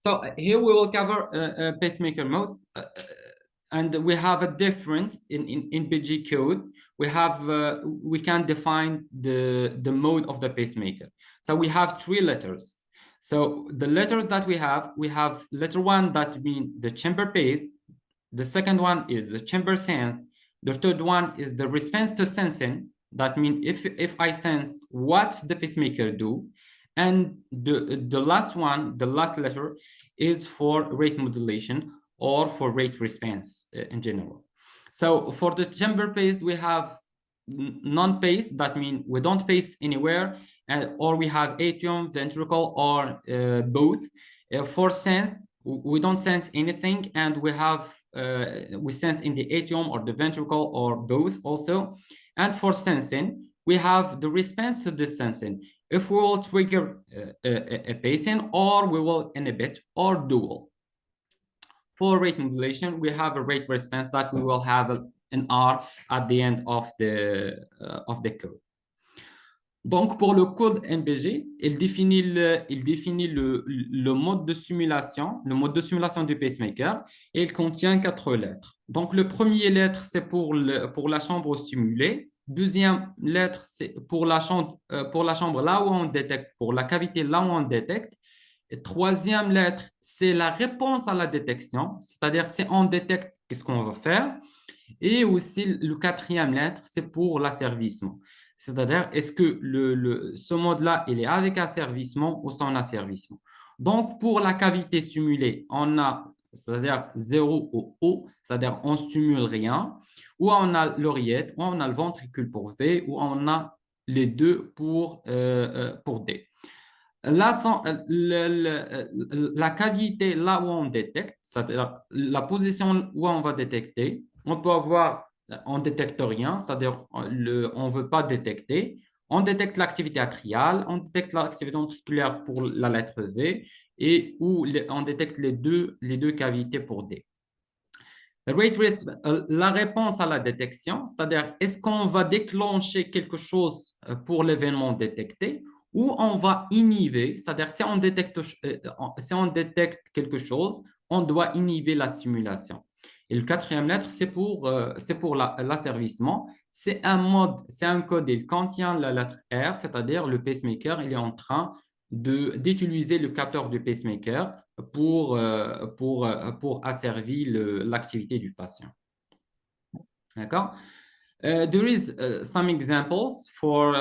So here we will cover pacemaker modes, and we have a different in BG code. We have we can define the mode of the pacemaker. So we have 3 letters. So the letters that we have letter 1 that means the chamber pace. The second one is the chamber sense. The third one is the response to sensing. That means if I sense what the pacemaker do. And the last one, the last letter, is for rate modulation or for rate response in general. So for the chamber pace, we have non-pace. That means we don't pace anywhere, or we have atrium, ventricle, or both. For sense, we don't sense anything, and we have we sense in the atrium or the ventricle or both also. And for sensing, we have the response to the sensing. If we will trigger a pacing, or we will inhibit, or dual. For rate modulation, we have a rate response that we will have an R at the end of the code. Donc, pour le code MBG, il définit le mode de simulation, du pacemaker, et il contient 4 lettres. Donc, le premier lettre, c'est pour la chambre stimulée. Deuxième lettre, c'est pour la chambre là où on détecte, pour la cavité là où on détecte. Et troisième lettre, c'est la réponse à la détection, c'est-à-dire si on détecte, qu'est-ce qu'on va faire. Et aussi, le quatrième lettre, c'est pour l'asservissement. C'est-à-dire, est-ce que ce mode-là, il est avec asservissement ou sans asservissement? Donc, pour la cavité stimulée, on a, c'est-à-dire 0 ou O, c'est-à-dire on ne stimule rien, ou on a l'oreillette, ou on a le ventricule pour V, ou on a les deux pour D. Là, la cavité, là où on détecte, c'est-à-dire la position où on va détecter, on peut avoir, on ne détecte rien, c'est-à-dire on ne veut pas détecter. On détecte l'activité atriale, on détecte l'activité ventriculaire pour la lettre V, et on détecte les deux cavités pour D. La réponse à la détection, c'est-à-dire est-ce qu'on va déclencher quelque chose pour l'événement détecté, ou on va inhiber, c'est-à-dire si on détecte quelque chose, on doit inhiber la simulation. Et le quatrième lettre, c'est pour l'asservissement. C'est un code, il contient la lettre R, c'est-à-dire le pacemaker, il est en train d'utiliser le capteur du pacemaker pour asservir l'activité du patient. D'accord? There is some examples for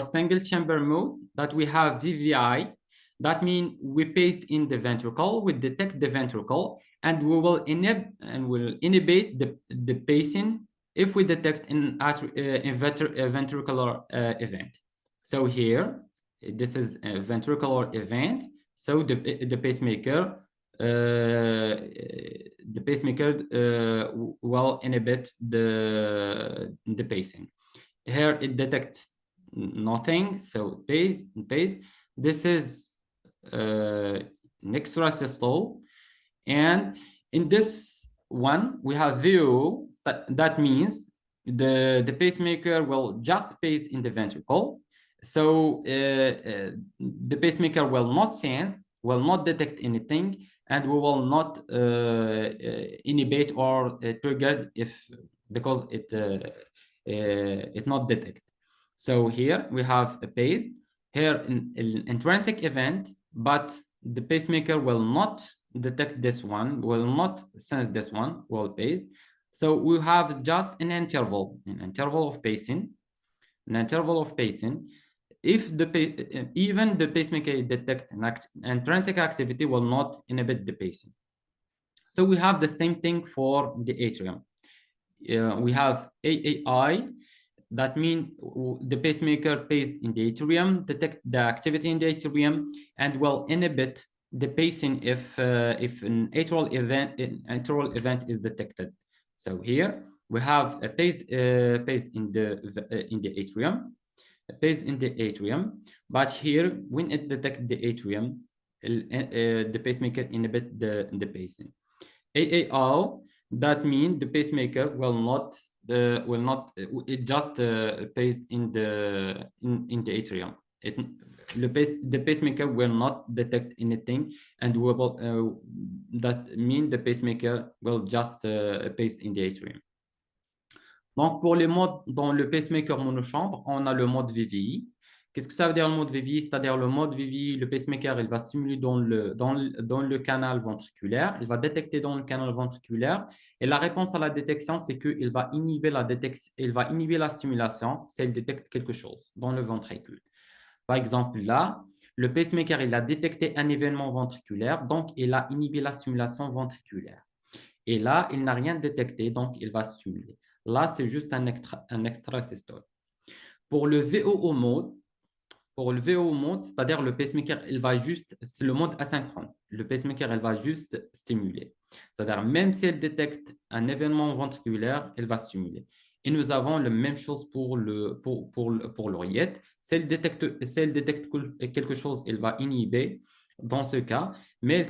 single chamber mode that we have VVI. That means we paste in the ventricle, we detect the ventricle, and we will inhibit the pacing if we detect a ventricular event. So here, this is a ventricular event. So the pacemaker will inhibit the pacing. Here it detects nothing, so pace. This is extrasystole, and in this one we have VO. That means the pacemaker will just pace in the ventricle. So the pacemaker will not sense, will not detect anything, and we will not inhibit or trigger because it not detect. So here we have a pace, here an intrinsic event, but the pacemaker will not detect this one, will not sense this one, will pace. So we have just an interval of pacing, If even the pacemaker detect an intrinsic activity, will not inhibit the pacing. So we have the same thing for the atrium. We have AAI. That means the pacemaker paced in the atrium, detect the activity in the atrium, and will inhibit the pacing if an atrial event is detected. So here we have a pace in the atrium. But here when it detects the atrium, the pacemaker inhibit the pacing. AAO, that means the pacemaker will not it just paced in the atrium. It, the pacemaker will not detect anything, and will, that means the pacemaker will just pace in the atrium. Donc, pour les modes dans le pacemaker monochambre, on a le mode VVI. Qu'est-ce que ça veut dire le mode VVI? C'est-à-dire le mode VVI, le pacemaker, il va stimuler dans le canal ventriculaire, il va détecter dans le canal ventriculaire, et la réponse à la détection, c'est qu'il va inhiber la détection, il va inhiber la stimulation si elle détecte quelque chose dans le ventricule. Par exemple, là, le pacemaker, il a détecté un événement ventriculaire, donc il a inhibé la stimulation ventriculaire. Et là, il n'a rien détecté, donc il va stimuler. Là, c'est juste un extrasystole. Pour le VOO mode, c'est-à-dire le pacemaker, il va juste, c'est le mode asynchrone. Le pacemaker, il va juste stimuler. C'est-à-dire, même si elle détecte un événement ventriculaire, elle va stimuler. Et nous avons la même chose pour l'oreillette. Si elle détecte quelque chose, elle va inhiber dans ce cas. Mais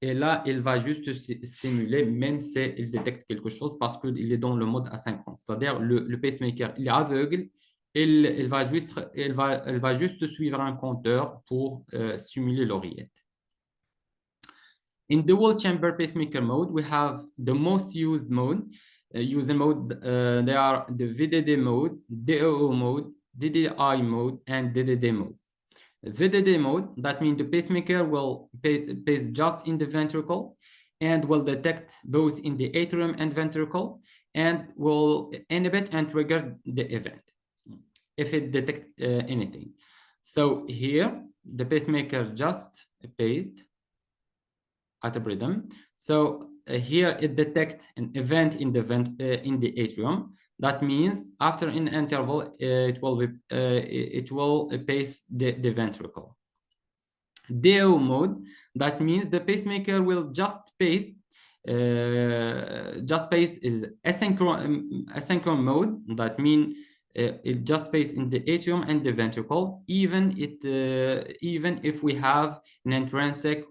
et là, elle va juste stimuler, même si elle détecte quelque chose, parce qu'il est dans le mode asynchrone. C'est-à-dire, le pacemaker, il est aveugle. Elle va juste suivre un compteur pour stimuler l'oreillette. In dual chamber pacemaker mode, we have the most used mode. They are the VDD mode, DOO mode, DDI mode, and DDD mode. VDD mode, that means the pacemaker will pace just in the ventricle and will detect both in the atrium and ventricle and will inhibit and trigger the event if it detects anything. So here, the pacemaker just paced at a rhythm. So here it detects an event in the atrium. That means after an interval, it will pace the ventricle. DO mode, that means the pacemaker will just pace is asynchronous mode. That means it just pace in the atrium and the ventricle, even if we have an intrinsic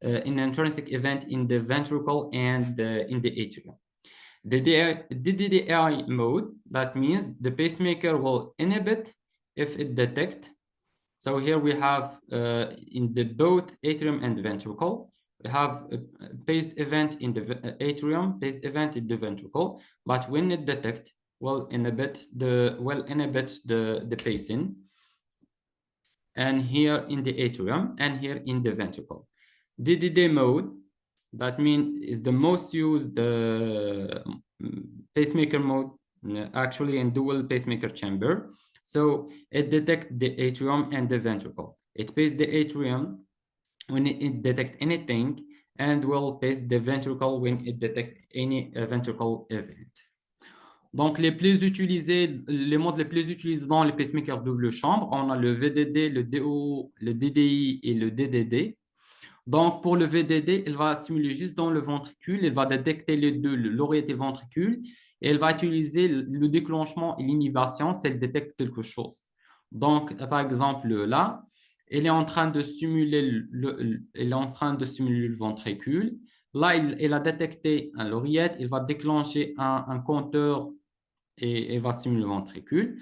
event in the ventricle and in the atrium. The DDI mode, that means the pacemaker will inhibit if it detects. So here we have in the both atrium and ventricle, we have a paced event in the atrium, paced event in the ventricle, but when it detects, will inhibit the pacing, and here in the atrium and here in the ventricle. DDD mode, that means is the most used pacemaker mode actually in dual pacemaker chamber. So it detects the atrium and the ventricle. It paces the atrium when it detects anything and will pace the ventricle when it detects any ventricle event. Donc, les modes les plus utilisés dans les pacemakers double chambre, on a le VDD, le DO, le DDI et le DDD. Donc, pour le VDD, il va stimuler juste dans le ventricule, il va détecter les deux, l'oreillette et le ventricule, et elle va utiliser le déclenchement et l'inhibition si elle détecte quelque chose. Donc, par exemple, là, elle est en train de stimuler le ventricule. Là, elle a détecté l'oreillette, il va déclencher un compteur et va stimuler le ventricule.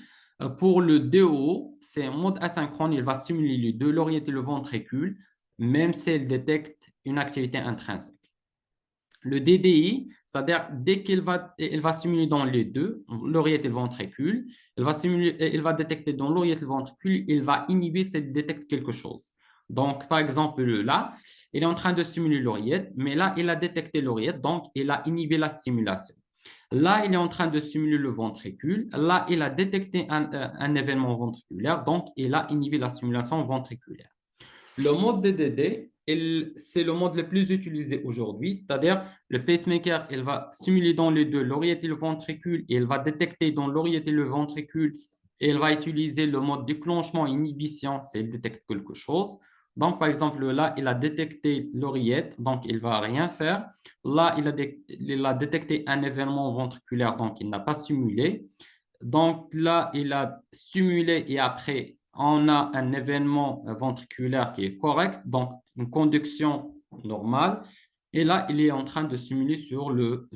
Pour le DO, c'est en mode asynchrone, il va stimuler les deux, l'oreillette et le ventricule, même si elle détecte une activité intrinsèque. Le DDI, c'est-à-dire dès qu'il va stimuler dans les deux, l'oreillette et le ventricule, il va détecter dans l'oreillette et le ventricule, il va inhiber s'il détecte quelque chose. Donc, par exemple, là, il est en train de stimuler l'oreillette, mais là, il a détecté l'oreillette, donc il a inhibé la stimulation. Là, il est en train de stimuler le ventricule. Là, il a détecté un événement ventriculaire, donc il a inhibé la stimulation ventriculaire. Le mode DDD, c'est le mode le plus utilisé aujourd'hui, c'est-à-dire le pacemaker, il va stimuler dans les deux l'oreillette et le ventricule, et il va détecter dans l'oreillette et le ventricule, et il va utiliser le mode déclenchement-inhibition s'il détecte quelque chose. Donc, par exemple, là, il a détecté l'oreillette, donc il ne va rien faire. Là, il a détecté un événement ventriculaire, donc il n'a pas stimulé. Donc là, il a stimulé et après, on a un événement ventriculaire qui est correct, donc une conduction normale. Et là, il est en train de stimuler sur le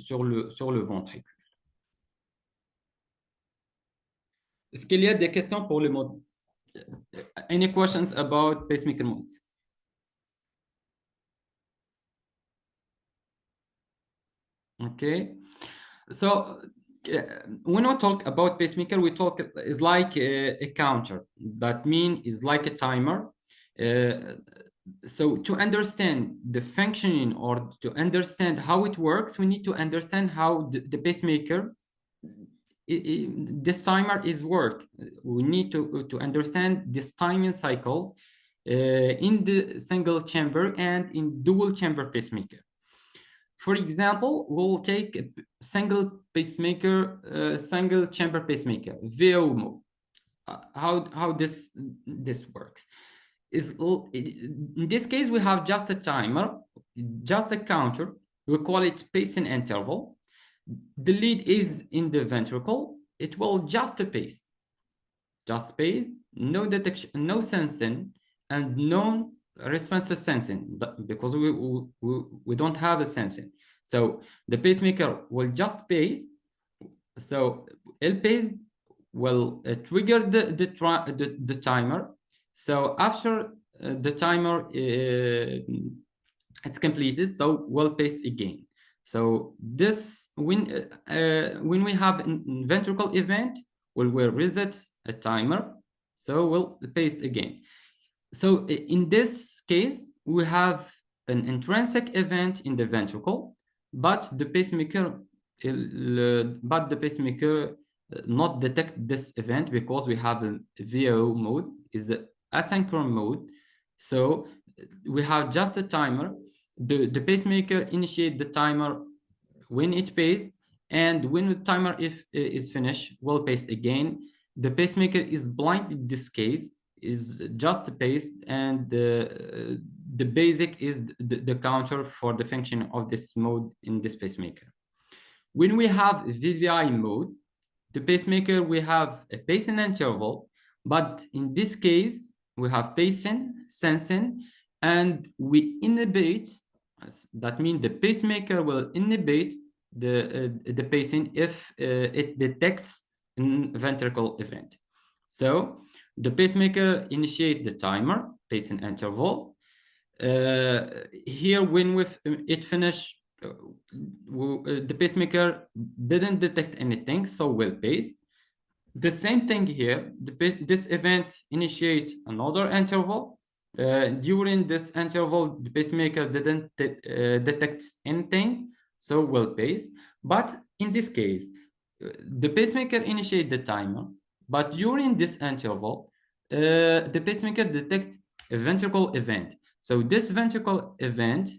ventricule. Est-ce qu'il y a des questions pour le mode Any questions about pacemaker modes? Okay. So when we talk about pacemaker, we talk is like a counter. That means is like a timer. So to understand the functioning or to understand how it works, we need to understand how the pacemaker, this timer is work. We need to understand this timing cycles in the single chamber and in dual chamber pacemaker. For example, we'll take a single pacemaker, single chamber pacemaker, VO mode. How this works is, in this case we have just a timer, just a counter. We call it pacing interval. The lead is in the ventricle. It will just pace, no detection, no sensing, and no response to sensing, because we don't have a sensing. So the pacemaker will just pace. So L pace will trigger the timer. So after the timer it's completed, so we'll pace again. So this, when we have a ventricle event, we'll reset a timer, so we'll pace again. So in this case, we have an intrinsic event in the ventricle, but the pacemaker not detect this event because we have a VO mode, is an asynchronous mode. So we have just a timer. The pacemaker initiate the timer when it paced, and when the timer is finished, will pace again. The pacemaker is blind in this case, is just paced, and the basic is the counter for the function of this mode in this pacemaker. When we have VVI mode, the pacemaker, we have a pacing interval, but in this case, we have pacing, sensing, and we inhibit. That means the pacemaker will inhibit the pacing if it detects a ventricle event. So the pacemaker initiates the timer, pacing interval. Here, when it finished, the pacemaker didn't detect anything, so will pace. The same thing here. This event initiates another interval. During this interval, the pacemaker didn't detect anything, so will pace. But in this case, the pacemaker initiates the timer, but during this interval, the pacemaker detects a ventricle event. So this ventricle event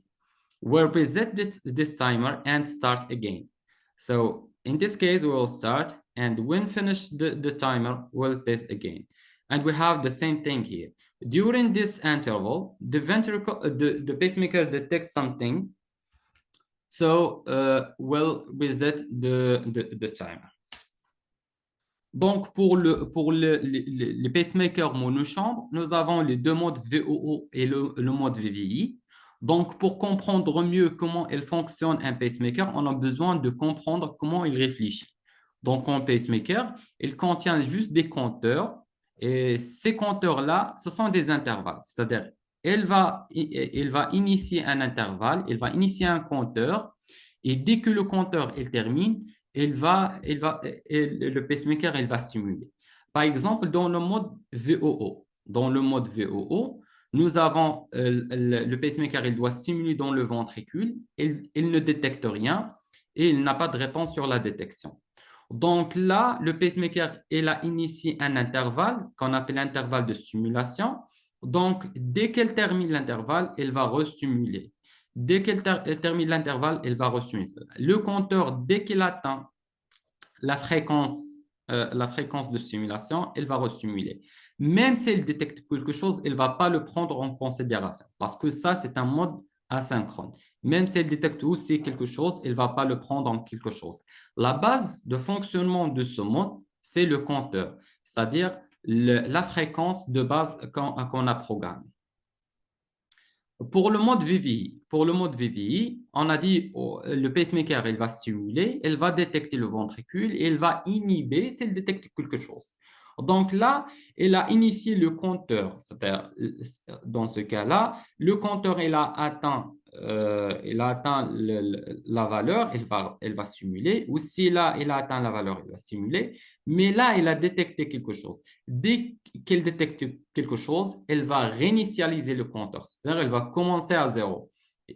will reset this timer and start again. So in this case, we will start, and when finished the timer, we'll pace again. And we have the same thing here. During this interval, the ventricle, the pacemaker detects something, so we'll reset the timer. Donc, pour les pacemakers monochambre, nous avons les deux modes VOO et le mode VVI. Donc, pour comprendre mieux comment il fonctionne un pacemaker, on a besoin de comprendre comment il réfléchit. Donc, un pacemaker, il contient juste des compteurs, et ces compteurs-là, ce sont des intervalles. C'est-à-dire, il va initier un intervalle, il va initier un compteur, et dès que le compteur il termine, le pacemaker il va stimuler. Par exemple, dans le mode VOO, nous avons le pacemaker, il doit stimuler dans le ventricule, il ne détecte rien et il n'a pas de réponse sur la détection. Donc là, le pacemaker, il a initié un intervalle qu'on appelle l'intervalle de stimulation. Donc, dès qu'elle termine l'intervalle, elle va restimuler. Dès qu'elle termine l'intervalle, elle va restimuler. Le compteur, dès qu'il atteint la fréquence de stimulation, elle va restimuler. Même s'il détecte quelque chose, elle ne va pas le prendre en considération parce que ça, c'est un mode asynchrone. Même si elle détecte aussi quelque chose, elle ne va pas le prendre en quelque chose. La base de fonctionnement de ce mode, c'est le compteur, c'est-à-dire la fréquence de base qu'on a programmée. Pour le mode VVI, on a dit le pacemaker, il va stimuler, il va détecter le ventricule et il va inhiber s'il détecte quelque chose. Donc là, il a initié le compteur. C'est-à-dire, dans ce cas-là, le compteur, il a atteint la valeur, elle va simuler. Ou si là, il a atteint la valeur, il va simuler. Mais là, il a détecté quelque chose. Dès qu'elle détecte quelque chose, elle va réinitialiser le compteur. C'est-à-dire, elle va commencer à zéro.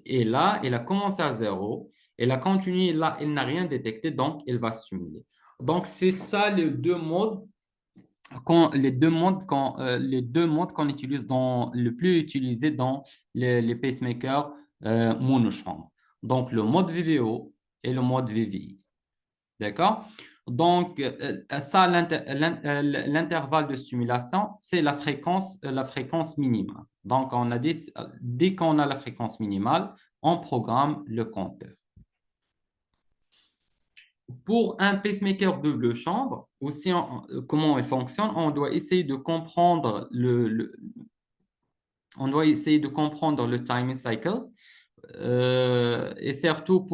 Et là, elle a commencé à zéro. Elle a continué là, elle n'a rien détecté, donc elle va simuler. Donc, c'est ça les deux modes les deux modes qu'on utilise le plus utilisé dans les pacemakers monochambre. Donc, le mode VVO et le mode VVI. D'accord? Donc, ça, l'intervalle de stimulation, c'est la fréquence minimale. Donc, dès qu'on a la fréquence minimale, on programme le compteur. Pour un pacemaker double chambre, aussi comment il fonctionne, on doit essayer de comprendre on doit essayer de comprendre le timing cycles et surtout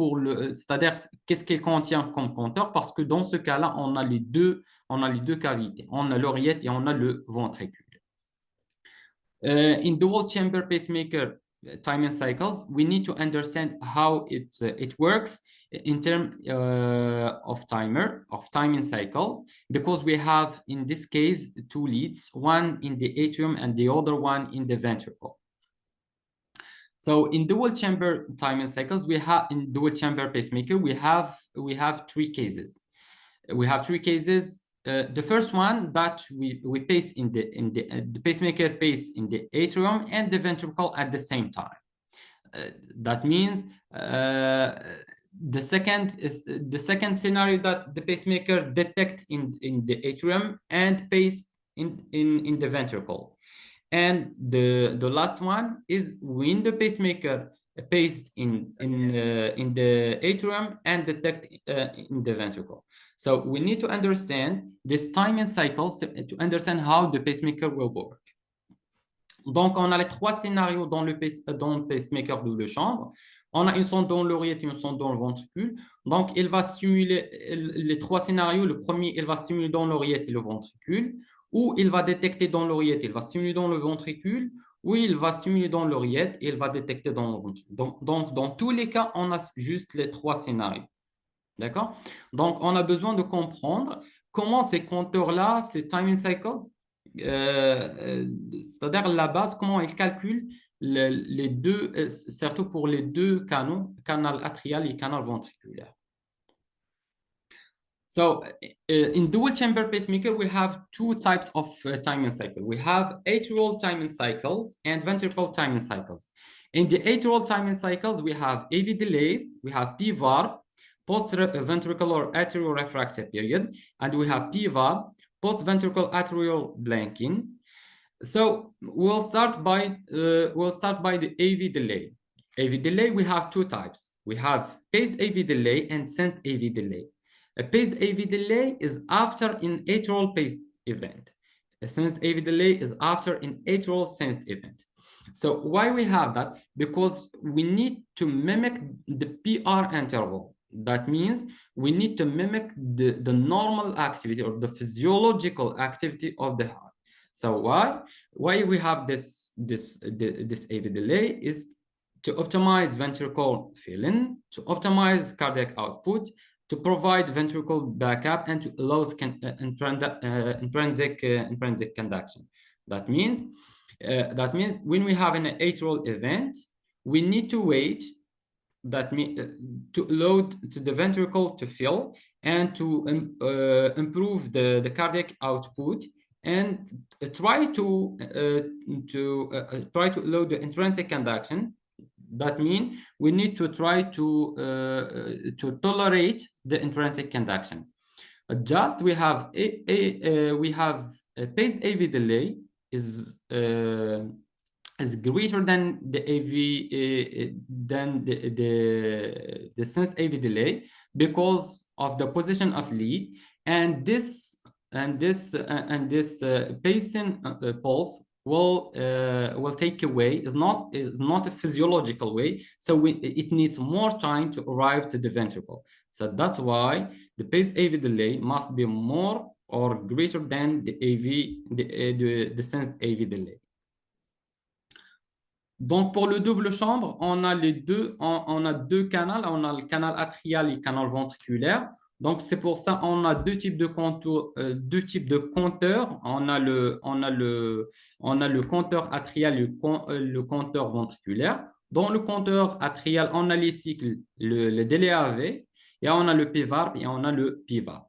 c'est-à-dire qu'est-ce qu'il contient comme compteur, parce que dans ce cas-là, on a les deux cavités, on a l'oreillette et on a le ventricule. In dual chamber pacemaker timing cycles, we need to understand how it works in terms of timing cycles, because we have in this case two leads, one in the atrium and the other one in the ventricle. So in dual chamber timing cycles, in dual chamber pacemaker we have three cases. The first one that we pace in the pacemaker pace in the atrium and the ventricle at the same time. That means the second scenario that the pacemaker detect in the atrium and pace in the ventricle. And the last one is when the pacemaker paced in the atrium and detect in the ventricle. So we need to understand this timing cycles to understand how the pacemaker will work. Donc, on a les trois scénarios dans le pacemaker double chambre. On a une sonde dans l'oreillette et une sonde dans le ventricule. Donc, il va stimuler les trois scénarios. Le premier, il va stimuler dans l'oreillette et le ventricule. Ou il va détecter dans l'oreillette, il va stimuler dans le ventricule. Ou il va stimuler dans l'oreillette et il va détecter dans le ventricule. Donc, dans tous les cas, on a juste les trois scénarios. D'accord? Donc, on a besoin de comprendre comment ces compteurs-là, ces timing cycles, c'est-à-dire la base, comment ils calculent les deux, surtout pour les deux canaux, canal atrial et canal ventriculaire. So, in dual chamber pacemaker, we have two types of timing cycle. We have atrial timing cycles and ventricular timing cycles. In the atrial timing cycles, we have AV delays, we have PVAR, post-ventricular atrial refractive period, and we have PVAB, post-ventricular atrial blanking. So we'll start by the AV delay. AV delay, we have two types. We have paced AV delay and sensed AV delay. A paced AV delay is after an atrial paced event. A sensed AV delay is after an atrial sensed event. So why we have that? Because we need to mimic the PR interval. That means we need to mimic the normal activity or the physiological activity of the heart. So why we have this AV delay is to optimize ventricle filling, to optimize cardiac output, to provide ventricle backup, and to allow intrinsic conduction. That means when we have an atrial event, we need to wait. That means to load to the ventricle to fill and to improve the cardiac output and try to load the intrinsic conduction. That means we need to try to tolerate the intrinsic conduction. Just we have a paced AV delay is greater than the AV than the sensed AV delay because of the position of lead, and this pacing pulse will take away is not a physiological way, so it needs more time to arrive to the ventricle. So that's why the paced AV delay must be more or greater than the AV, the sensed AV delay. Donc, pour le double chambre, on a les deux, on a deux canaux. On a le canal atrial et le canal ventriculaire. Donc, c'est pour ça on a deux types de contours, deux types de compteurs. On a le compteur atrial et le compteur ventriculaire. Dans le compteur atrial, on a les cycles, le délai AV, et on a le PVARP et on a le PVAP.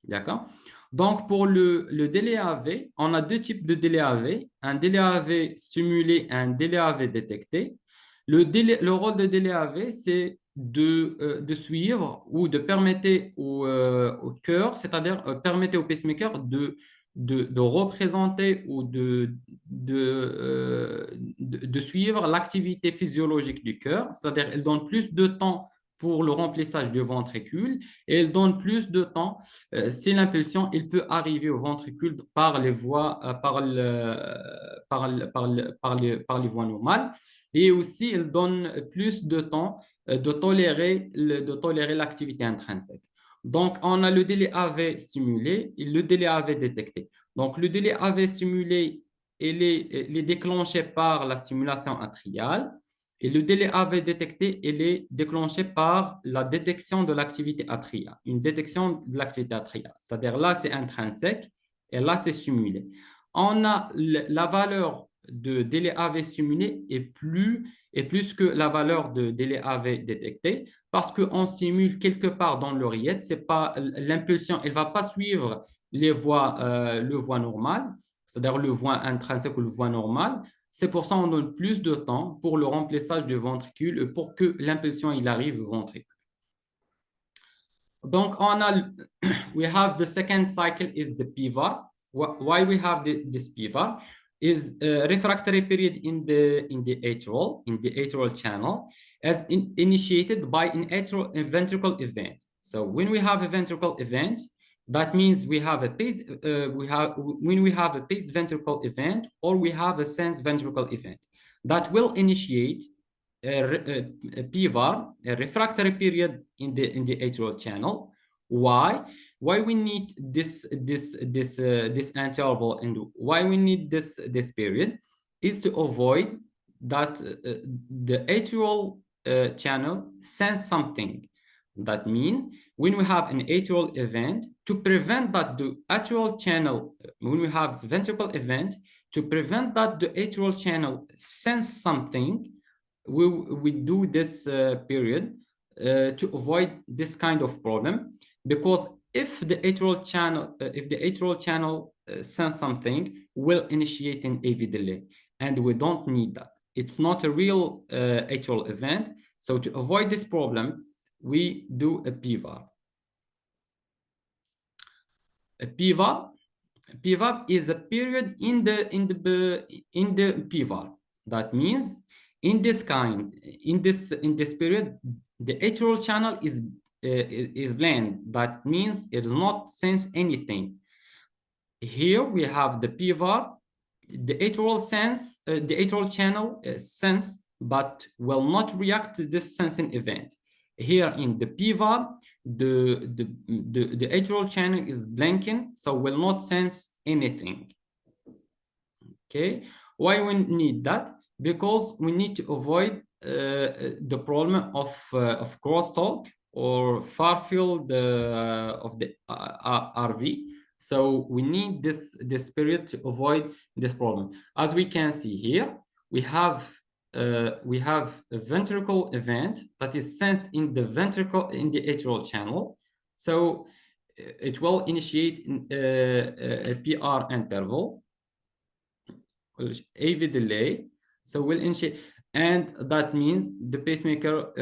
D'accord? Donc, pour le délai AV, on a deux types de délai AV, un délai AV stimulé et un délai AV détecté. Le rôle de délai AV, c'est de suivre ou de permettre au cœur, c'est-à-dire permettre au pacemaker de représenter ou de suivre l'activité physiologique du cœur, c'est-à-dire elle donne plus de temps pour le remplissage du ventricule et elle donne plus de temps si l'impulsion, il peut arriver au ventricule par les voies, par les voies normales. Et aussi, il donne plus de temps de tolérer l'activité intrinsèque. Donc, on a le délai AV simulé et le délai AV détecté. Donc, le délai AV simulé, il est déclenché par la stimulation atriale. Et le délai AV détecté, il est déclenché par la détection de l'activité atriale, une détection de l'activité atriale. C'est-à-dire là, c'est intrinsèque et là, c'est simulé. On a la valeur de délai AV simulé est plus que la valeur de délai AV détecté parce qu'on simule quelque part dans l'oreillette. C'est pas l'impulsion, elle ne va pas suivre le voie normale, c'est-à-dire le voie intrinsèque ou le voie normale. C'est pour ça qu'on donne plus de temps pour le remplissage du ventricule pour que l'impulsion il arrive au ventricule. Donc, we have the second cycle is the PVAR. Why we have this PVAR is refractory period in the atrial channel as initiated by an atrial ventricle event. So when we have a ventricle event, that means we have a when we have a paced ventricle event or we have a sensed ventricle event that will initiate a PVAR, a refractory period in the atrial channel. Why? Why we need this interval and why we need this period is to avoid that the atrial channel sense something. That means when we have an atrial event, to prevent that the atrial channel, when we have ventricle event, to prevent that the atrial channel sense something, we do this period to avoid this kind of problem. Because if the atrial channel sense something, will initiate an AV delay, and we don't need that. It's not a real atrial event. So to avoid this problem, we do a PVAR. A PVAR is a period in the PVAR. That means in this period, the atrial channel is blank. That means it does not sense anything. Here we have the PVAR. The atrial channel sense, but will not react to this sensing event. Here in the PVAR, the atrial channel is blanking, so will not sense anything. Okay, why we need that? Because we need to avoid the problem of crosstalk or far field of the RV. So we need this period to avoid this problem. As we can see here, we have a ventricle event that is sensed in the atrial channel. So it will initiate a PR interval, AV delay. So we'll initiate, and that means the pacemaker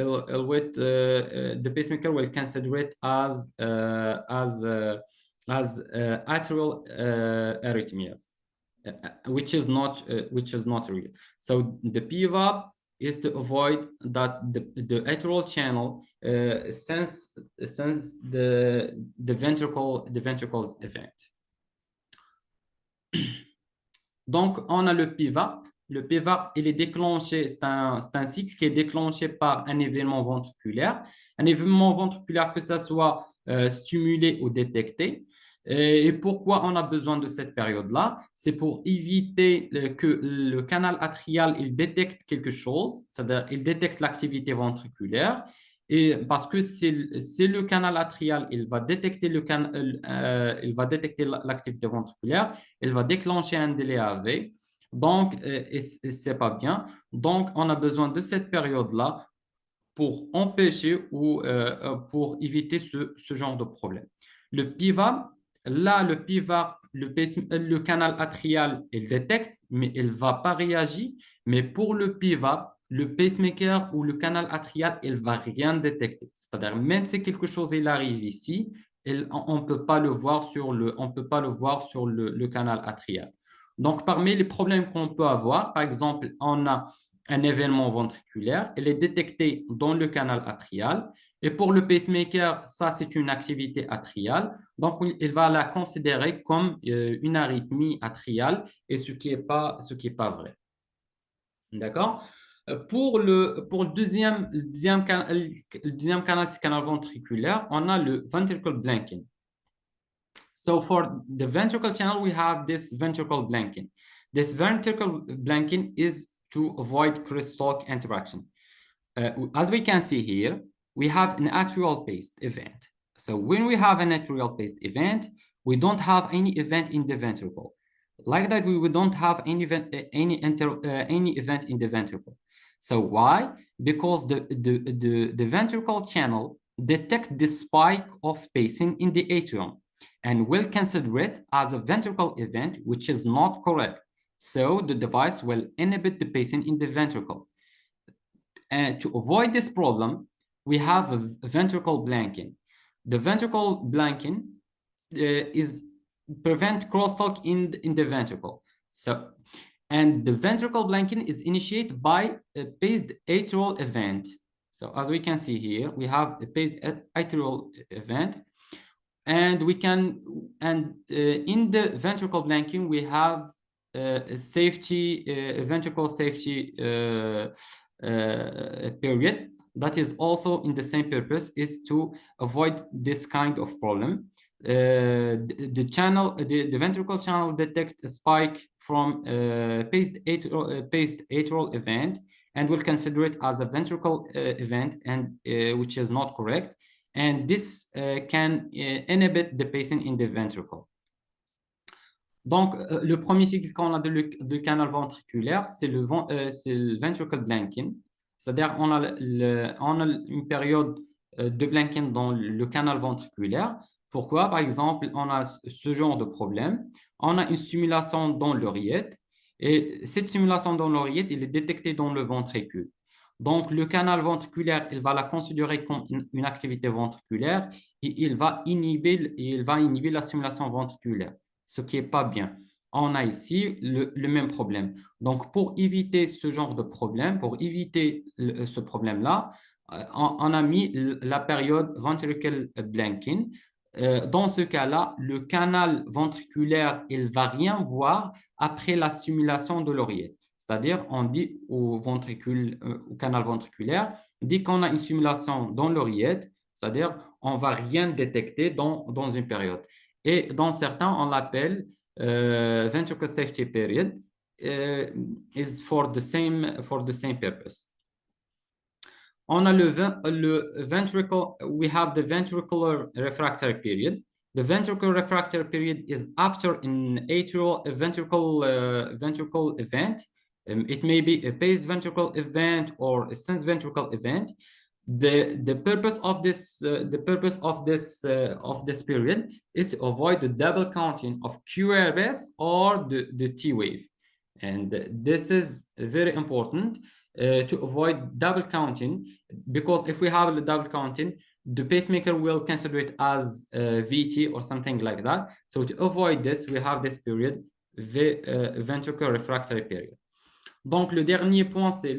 will consider it as atrial arrhythmias. Which is not real. So the PVAP is to avoid that the atrial channel sense the ventricle's event. Donc on a le PVAP. Le PVAP, il est déclenché, c'est un cycle qui est déclenché par un événement ventriculaire. Un événement ventriculaire, que ça soit stimulé ou détecté. Et pourquoi on a besoin de cette période-là? C'est pour éviter que le canal atrial il détecte quelque chose, c'est-à-dire il détecte l'activité ventriculaire. Et parce que si le canal atrial il va détecter il va détecter l'activité ventriculaire, il va déclencher un délai AV. Donc, et c'est pas bien. Donc, on a besoin de cette période-là pour empêcher ou pour éviter ce genre de problème. Le PIVA, là, le canal atrial, il détecte, mais il ne va pas réagir. Mais pour le PIVA, le pacemaker ou le canal atrial, il ne va rien détecter. C'est-à-dire, même si quelque chose il arrive ici, on ne peut pas le voir on peut pas le voir sur le canal atrial. Donc, parmi les problèmes qu'on peut avoir, par exemple, on a un événement ventriculaire, elle est détectée dans le canal atrial. Et pour le pacemaker, ça, c'est une activité atriale. Donc, il va la considérer comme une arythmie atriale, et ce qui est pas vrai. D'accord? Pour le deuxième canal, c'est canal ventriculaire, on a le ventricle blanking. So for the ventricle channel, we have this ventricle blanking. This ventricle blanking is to avoid crosstalk interaction. As we can see here, we have an atrial-paced event. So when we have an atrial-paced event, we don't have any event in the ventricle. Like that, we don't have any event in the ventricle. So why? Because the ventricle channel detects the spike of pacing in the atrium and will consider it as a ventricle event, which is not correct. So the device will inhibit the pacing in the ventricle. And to avoid this problem, we have a ventricle blanking. The ventricle blanking is prevent crosstalk in the ventricle. So, and the ventricle blanking is initiated by a paced atrial event. So as we can see here, we have a paced atrial event, and in the ventricle blanking, we have a ventricle safety period that is also in the same purpose, is to avoid this kind of problem. The ventricle channel detects a spike from paced atrial event and will consider it as a ventricle event, and which is not correct. And this can inhibit the pacing in the ventricle. Donc, le premier cycle qu'on a de canal ventriculaire, c'est le ventricle blanking. C'est-à-dire, on a une période de blanking dans le canal ventriculaire. Pourquoi? Par exemple, on a ce genre de problème. On a une stimulation dans l'oreillette, et cette stimulation dans l'oreillette, elle est détectée dans le ventricule. Donc, le canal ventriculaire, il va la considérer comme une activité ventriculaire, et il va inhiber la stimulation ventriculaire, ce qui n'est pas bien. On a ici le même problème. Donc, pour éviter ce genre de problème, pour éviter ce problème-là, on a mis la période ventricle blanking. Dans ce cas-là, le canal ventriculaire, il ne va rien voir après la stimulation de l'oreillette. C'est-à-dire, on dit au canal ventriculaire, dès qu'on a une stimulation dans l'oreillette, c'est-à-dire, on ne va rien détecter dans une période. Et dans certains, on l'appelle ventricle safety period, is for the same purpose. On a we have the ventricular refractory period. The ventricular refractory period is after an ventricle event. It may be a paced ventricle event or a sense ventricle event. The purpose of this period is to avoid the double counting of QRS or the T wave, and this is very important to avoid double counting, because if we have the double counting, the pacemaker will consider it as VT or something like that. So to avoid this, we have this period, ventricular refractory period. Donc, le dernier point, c'est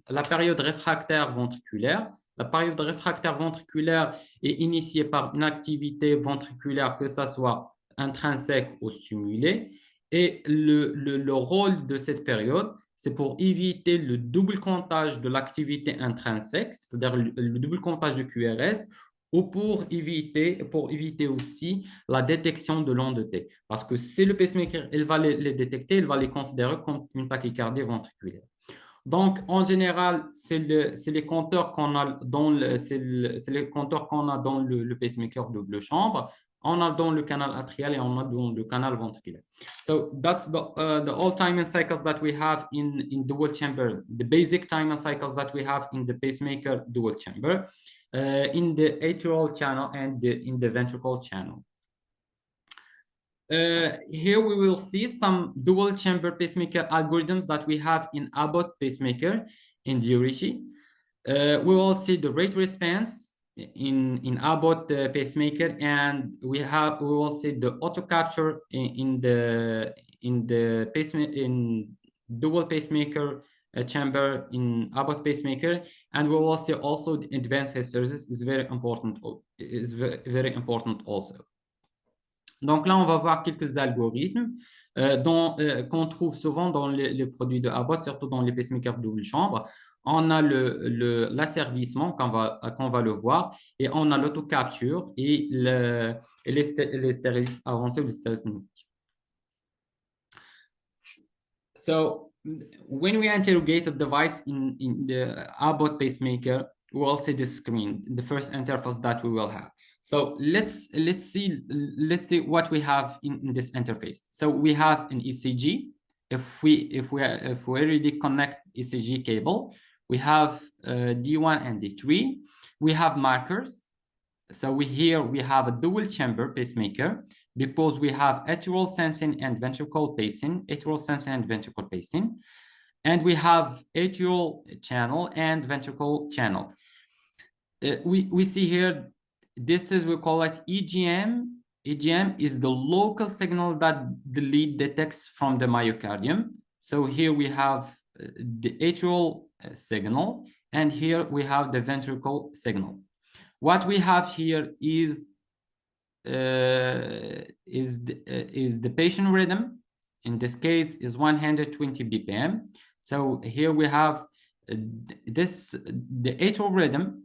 la période réfractaire ventriculaire. La période réfractaire ventriculaire est initiée par une activité ventriculaire, que ce soit intrinsèque ou stimulée. Et le rôle de cette période, c'est pour éviter le double comptage de l'activité intrinsèque, c'est-à-dire le double comptage de QRS, ou pour éviter aussi la détection de l'onde de T. Parce que si le pacemaker il va les détecter, il va les considérer comme une tachycardie ventriculaire. Donc, en général, c'est les compteurs qu'on a dans c'est les compteurs qu'on a dans le pacemaker double chambre. On a dans le canal atrial et on a dans le canal ventriculaire. So that's the all time and cycles that we have in dual chamber, the basic time and cycles that we have in the pacemaker dual chamber, in the atrial channel and in the ventricle channel. Here we will see some dual chamber pacemaker algorithms that we have in Abbott pacemaker in Diorici. We will see the rate response in Abbott pacemaker, and we will see the auto capture in the pacemaker in dual pacemaker chamber in Abbott pacemaker, and we will see also the advanced hysteresis is very important. Is very important also. Donc là, on va voir quelques algorithmes qu'on trouve souvent dans les produits de Abbott, surtout dans les pacemakers double chambre. On a l'asservissement qu'on va le voir, et on a l'auto-capture et l'hystérésis avancée ou l'hystérésis numérique. So when we interrogate the device in the Abbott pacemaker, we will see the screen, the first interface that we will have. So let's see what we have in this interface. So we have an ECG. If we already connect ECG cable, we have D1 and D3. We have markers. So here we have a dual chamber pacemaker because we have atrial sensing and ventricle pacing, and we have atrial channel and ventricle channel. We see here, this is, we call it EGM. EGM is the local signal that the lead detects from the myocardium. So here we have the atrial signal, and here we have the ventricle signal. What we have here is the patient rhythm. In this case, is 120 BPM. So here we have the atrial rhythm,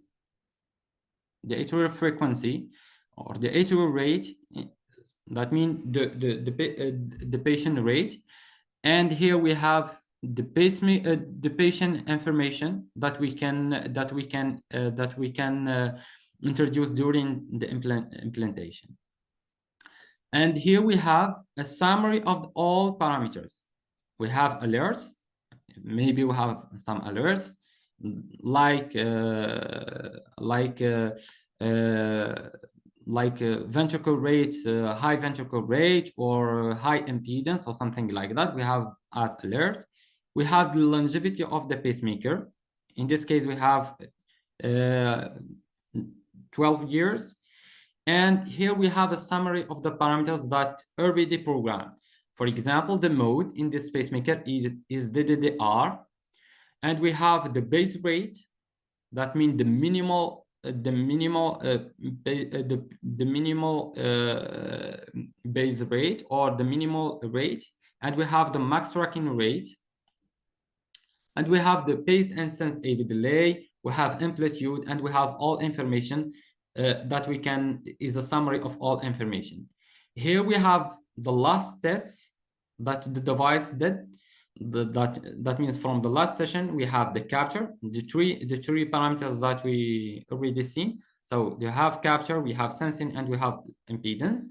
the atrial frequency, or the atrial rate. That means the patient rate. And here we have the patient information that we can introduce during the implantation. And here we have a summary of all parameters. We have alerts. Maybe we have some alerts like ventricle rate, high ventricle rate, or high impedance, or something like that. We have as alert. We have the longevity of the pacemaker. In this case, we have 12 years. And here we have a summary of the parameters that already programmed. For example, the mode in this pacemaker is DDR, and we have the base rate. That means the minimal base rate, or the minimal rate, and we have the max tracking rate, and we have the paced and sensed AV delay. We have amplitude, and we have all information that we can is a summary of all information. Here we have the last tests that the device did. That means from the last session we have the capture, the three parameters that we already seen. So you have capture, we have sensing, and we have impedance,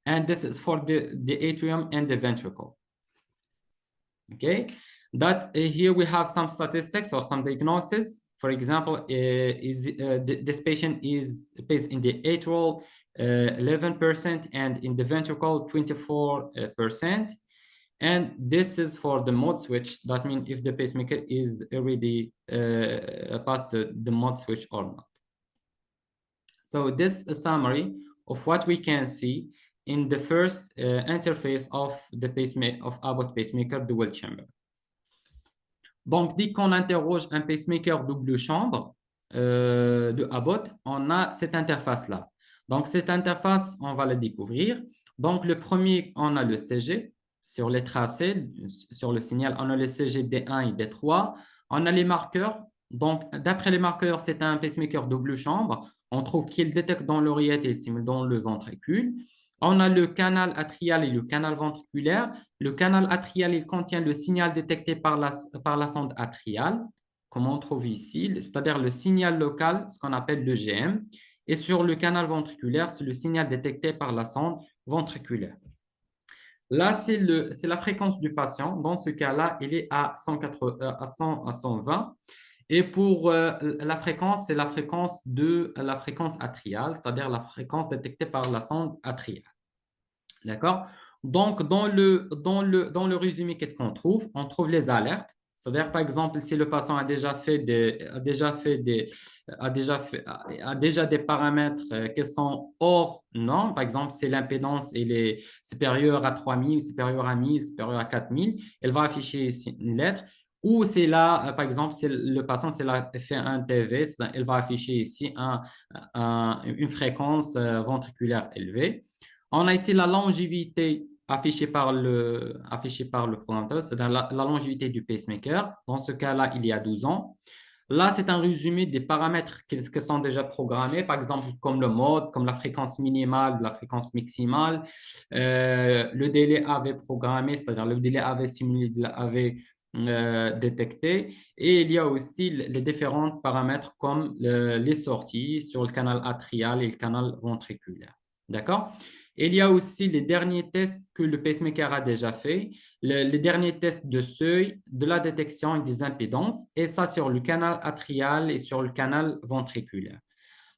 and this is for the atrium and the ventricle. Okay, that here we have some statistics or some diagnosis. For example, this patient is paced in the atrial 11% and in the ventricle 24%. And this is for the mode switch. That means if the pacemaker is already past the mode switch or not. So this is a summary of what we can see in the first interface of the pacemaker of Abbott pacemaker dual chamber. Donc, dès qu'on interroge un pacemaker double chambre de Abbott, on a cette interface-là. Donc, cette interface, on va la découvrir. Donc, le premier, on a le CG. Sur les tracés, sur le signal, on a le CG D1 et D3. On a les marqueurs. Donc, d'après les marqueurs, c'est un pacemaker double chambre. On trouve qu'il détecte dans l'oreillette et il simule dans le ventricule. On a le canal atrial et le canal ventriculaire. Le canal atrial, il contient le signal détecté par la sonde atriale, comme on trouve ici, c'est-à-dire le signal local, ce qu'on appelle le GM. Et sur le canal ventriculaire, c'est le signal détecté par la sonde ventriculaire. Là, c'est la fréquence du patient. Dans ce cas-là, il est à 180, à 100, à 120. Et pour la fréquence, c'est la fréquence atriale, c'est-à-dire la fréquence détectée par la sonde atriale. D'accord? Donc, dans le résumé, qu'est-ce qu'on trouve? On trouve les alertes. C'est-à-dire, par exemple, si le patient a déjà des paramètres qui sont hors norme, par exemple, si l'impédance est supérieure à 3000, supérieure à 1000, supérieure à 4000, elle va afficher ici une lettre. Ou c'est là, par exemple, si le patient fait un TV, elle va afficher ici une fréquence ventriculaire élevée. On a ici la longévité affichée par le programmateur, c'est-à-dire la longévité du pacemaker. Dans ce cas-là, il y a 12 ans. Là, c'est un résumé des paramètres qui sont déjà programmés, par exemple, comme le mode, comme la fréquence minimale, la fréquence maximale, le délai AV programmé, c'est-à-dire le délai AV simulé, AV détecté. Et il y a aussi les différents paramètres comme les sorties sur le canal atrial et le canal ventriculaire. D'accord? Il y a aussi les derniers tests que le pacemaker a déjà fait, les derniers tests de seuil, de la détection et des impédances, et ça sur le canal atrial et sur le canal ventriculaire.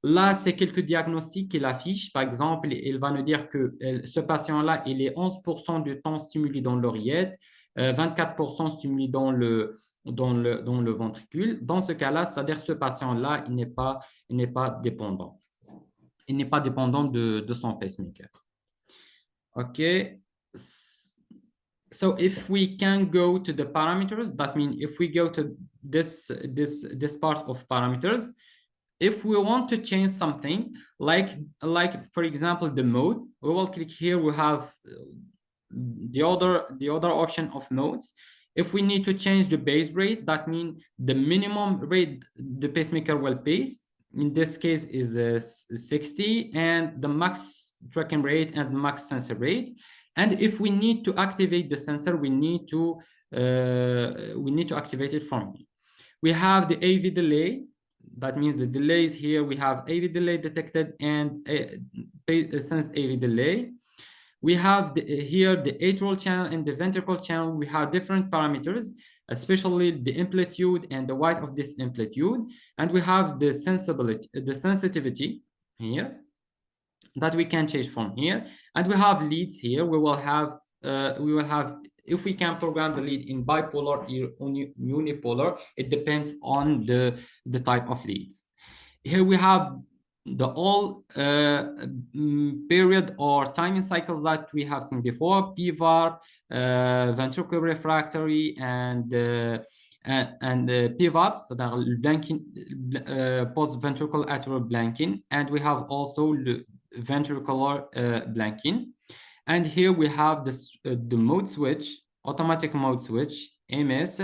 Là, c'est quelques diagnostics qu'il affiche. Par exemple, il va nous dire que ce patient-là, il est 11% du temps stimulé dans l'oreillette, 24% stimulé dans le ventricule. Dans ce cas-là, c'est-à-dire que ce patient-là, il n'est pas dépendant. Il n'est pas dépendant de son pacemaker. Okay. So if we can go to the parameters, that means if we go to this part of parameters, if we want to change something, like for example the mode, we will click here. We have the other option of modes. If we need to change the base rate, that means the minimum rate the pacemaker will pace. In this case is 60, and the max tracking rate and max sensor rate. And if we need to activate the sensor, we need to activate it from here. We have the AV delay. That means the delay is here. We have AV delay detected and sensed AV delay. We have here the atrial channel and the ventricle channel. We have different parameters, especially the amplitude and the width of this amplitude. And we have the sensitivity here that we can change from here. And we have leads here. We will have, if we can program the lead in bipolar or unipolar, it depends on the type of leads. Here we have the all period or timing cycles that we have seen before, PVAR, ventricular refractory, and PVAR, so that blanking, post-ventricular atrial blanking, and we have also the ventricular blanking. And here we have the mode switch, automatic mode switch, MS,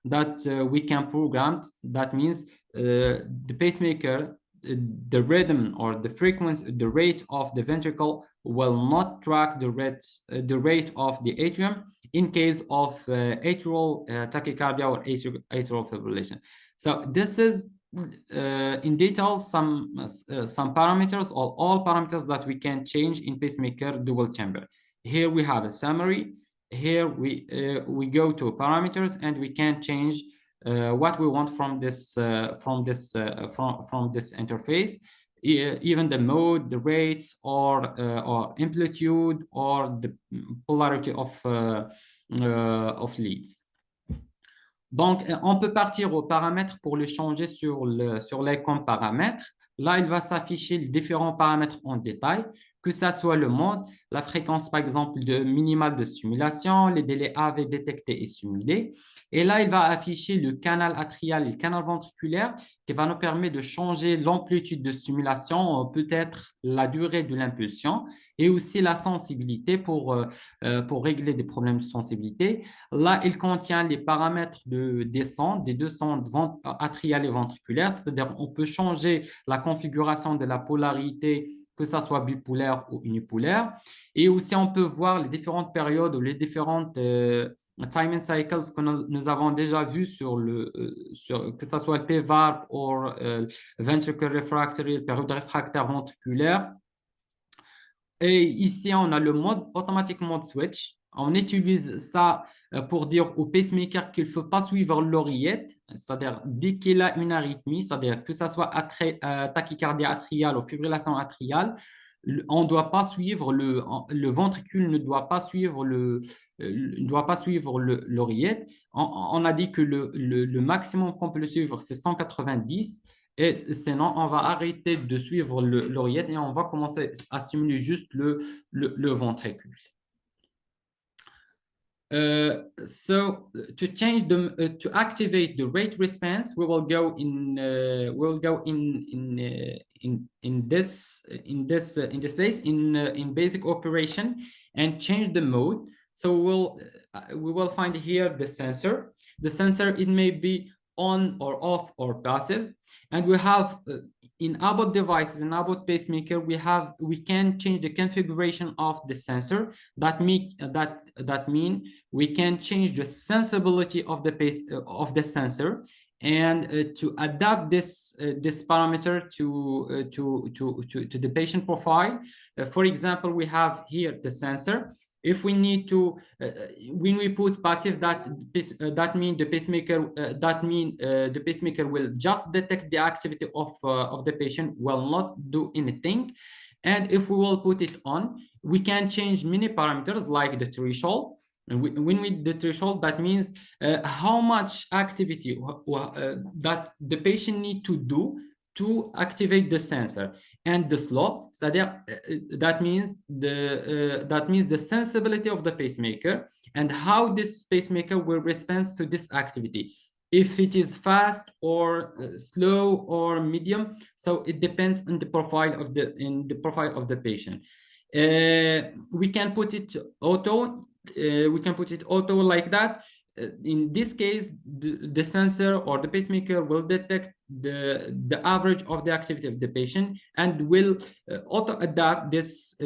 that we can program. That means the pacemaker, the rhythm or the frequency, the rate of the ventricle will not track the rate of the atrium in case of atrial tachycardia or atrial fibrillation. So this is in detail some parameters or all parameters that we can change in pacemaker dual chamber. Here we have a summary. Here we go to parameters and we can change what we want from this interface, even the mode, the rates, or amplitude, or the polarity of leads. Donc, on peut partir aux paramètres pour les changer sur l'icône paramètres. Là, il va s'afficher les différents paramètres en détail. que ça soit le mode, la fréquence, par exemple, minimale de stimulation, les délais AV détectés et simulés. Et là, il va afficher le canal atrial et le canal ventriculaire qui va nous permettre de changer l'amplitude de stimulation, peut-être la durée de l'impulsion et aussi la sensibilité pour régler des problèmes de sensibilité. Là, il contient les paramètres des sondes, des deux sondes atriales et ventriculaires, c'est-à-dire on peut changer la configuration de la polarité, que ça soit bipolaire ou unipolaire. Et aussi, on peut voir les différentes périodes ou les différentes time and cycles que nous avons déjà vu que ce soit le PVARP ou ventricular refractory, période réfractaire ventriculaire. Et ici, on a le mode automatic mode switch. On utilise ça pour dire au pacemaker qu'il ne faut pas suivre l'oreillette, c'est-à-dire dès qu'il a une arythmie, c'est-à-dire que ce soit tachycardie atriale ou fibrillation atriale, on ne doit pas suivre le ventricule ne doit pas suivre l'oreillette. On a dit que le maximum qu'on peut le suivre, c'est 190. Et sinon, on va arrêter de suivre l'oreillette et on va commencer à stimuler juste le ventricule. So to activate the rate response, we will go in this place in basic operation and change the mode. So we will find here the sensor. The sensor, it may be on or off or passive, and we have in Abbott devices, in Abbott pacemaker, we can change the configuration of the sensor. That mean we can change the sensibility of the sensor, and to adapt this parameter to the patient profile. For example, we have here the sensor. If we need to, when we put passive, that means the pacemaker will just detect the activity of the patient, will not do anything. And if we will put it on, we can change many parameters like the threshold. And when we the threshold, that means how much activity that the patient need to do to activate the sensor, and the slope, that means the sensibility of the pacemaker and how this pacemaker will respond to this activity, if it is fast or slow or medium. So it depends on the profile of the patient. We can put it auto. Like that. In this case, the sensor or the pacemaker will detect the average of the activity of the patient and will auto adapt this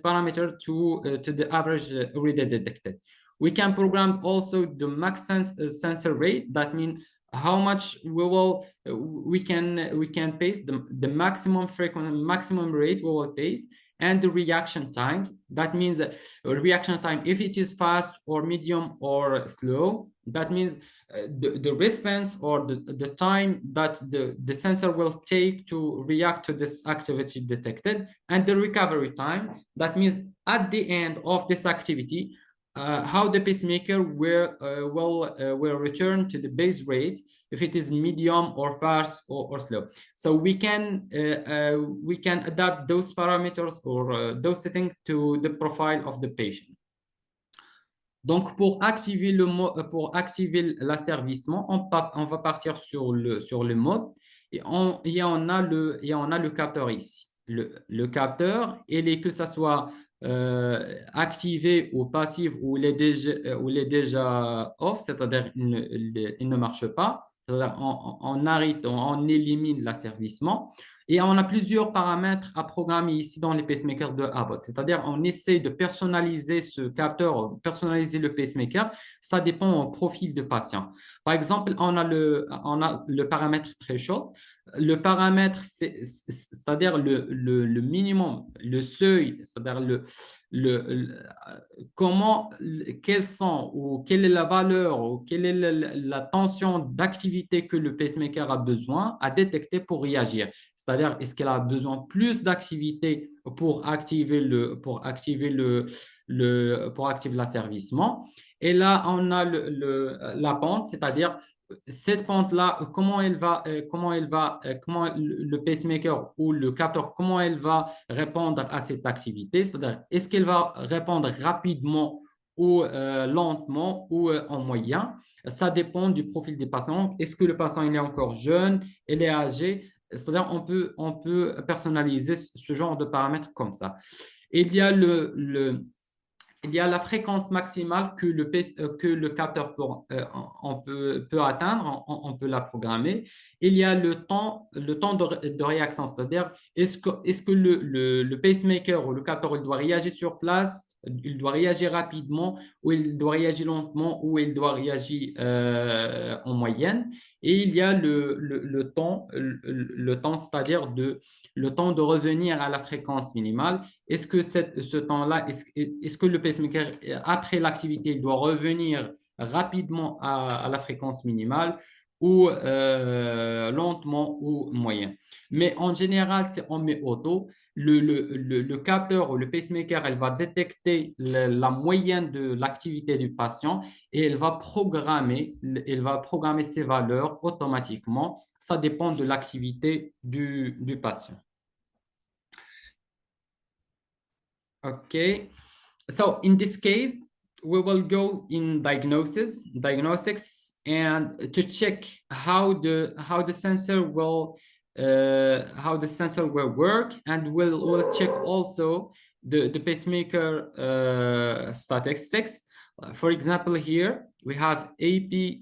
parameter to the average already detected. We can program also the max sensor rate. That means how much we can pace the maximum rate we will pace, and the reaction times. That means reaction time, if it is fast or medium or slow, that means the response or the time that the sensor will take to react to this activity detected, and the recovery time. That means at the end of this activity, how the pacemaker will return to the base rate, if it is medium or fast or slow. So we can adapt those parameters or those settings to the profile of the patient. Donc, pour activer l'asservissement, on va partir sur le mode et on a le capteur ici. Le capteur, que ça soit activé ou passif ou il est déjà off, c'est-à-dire il ne marche pas. On arrête, on élimine l'asservissement. Et on a plusieurs paramètres à programmer ici dans les pacemakers de Abbott. C'est-à-dire, on essaie de personnaliser ce capteur, personnaliser le pacemaker. Ça dépend au profil de patient. Par exemple, on a le paramètre threshold. Le paramètre, c'est-à-dire le minimum, le seuil, c'est-à-dire quelles sont ou quelle est la valeur ou quelle est la tension d'activité que le pacemaker a besoin à détecter pour réagir. C'est-à-dire, est-ce qu'elle a besoin plus d'activité pour activer l'asservissement. Et là, on a la pente, c'est-à-dire cette pente-là, comment le pacemaker ou le capteur, comment elle va répondre à cette activité? C'est-à-dire, est-ce qu'elle va répondre rapidement ou lentement ou en moyen? Ça dépend du profil des patients. Est-ce que le patient il est encore jeune, il est âgé? C'est-à-dire, on peut personnaliser ce genre de paramètres comme ça. Il y a il y a la fréquence maximale que le capteur peut atteindre, on peut la programmer. Il y a le temps de réaction, c'est-à-dire est-ce que le pacemaker ou le capteur il doit réagir sur place, il doit réagir rapidement, ou il doit réagir lentement, ou il doit réagir en moyenne. Et il y a le temps, c'est-à-dire le temps de revenir à la fréquence minimale. Est-ce que ce temps-là, est-ce que le pacemaker, après l'activité, il doit revenir rapidement à la fréquence minimale ou lentement ou moyen? Mais en général, si on met auto, le capteur ou le pacemaker, elle va détecter la moyenne de l'activité du patient et elle va programmer ses valeurs automatiquement. Ça dépend de l'activité du patient. Okay. So in this case, we will go in diagnostics, and to check how the sensor will work, and we'll check also the pacemaker statistics. For example, here we have AP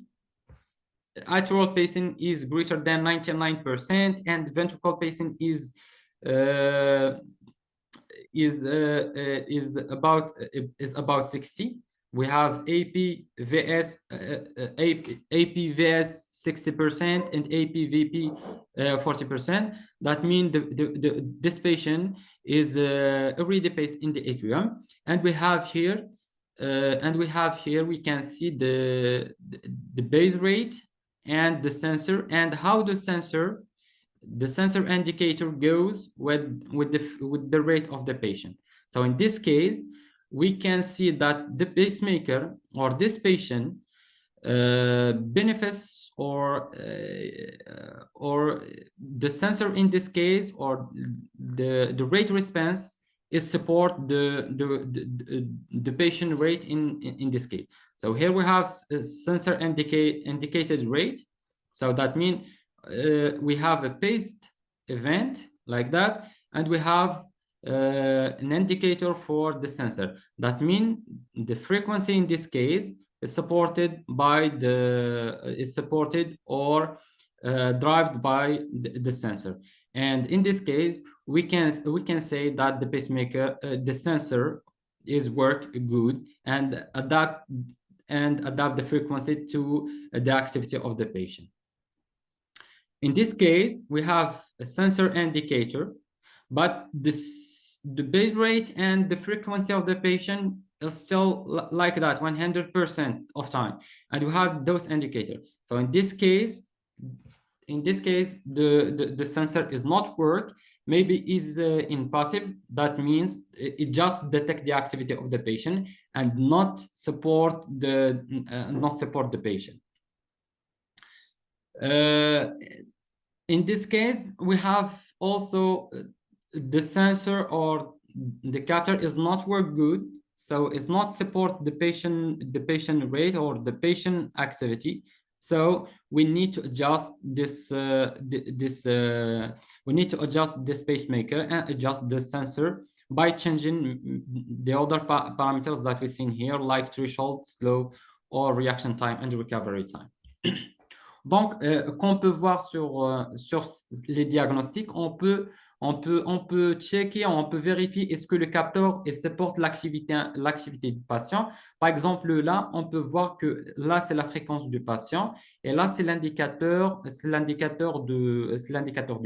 atrial pacing is greater than 99%, and ventricular pacing uh, is about 60. We have APVS 60% and APVP 40%. That means this patient is already paced in the atrium, and we have here we can see the base rate and the sensor, and how the sensor indicator goes with the rate of the patient. So in this case, we can see that the pacemaker or this patient benefits or the sensor in this case, or the rate response is support the patient rate in this case. So here we have sensor indicated rate. So that means we have a paced event like that, and we have an indicator for the sensor. That means the frequency in this case is supported or driven by the sensor. And in this case, we can say that the pacemaker, the sensor, is work good and adapt the frequency to the activity of the patient. In this case, we have a sensor indicator, but the base rate and the frequency of the patient is still like that 100% of time, and we have those indicators. So in this case, the sensor is not work, maybe is in passive. That means it just detect the activity of the patient and not support the patient. In this case, we have also the sensor or the capture is not work good, so it's not support the patient rate or the patient activity. So we need to adjust this pacemaker and adjust the sensor by changing the other parameters that we see here, like threshold, slow, or reaction time and recovery time. Donc, qu'on peut voir sur les diagnostics, on peut checker, on peut vérifier est-ce que le capteur supporte l'activité du patient. Par exemple, là, on peut voir que là, c'est la fréquence du patient et là, c'est l'indicateur du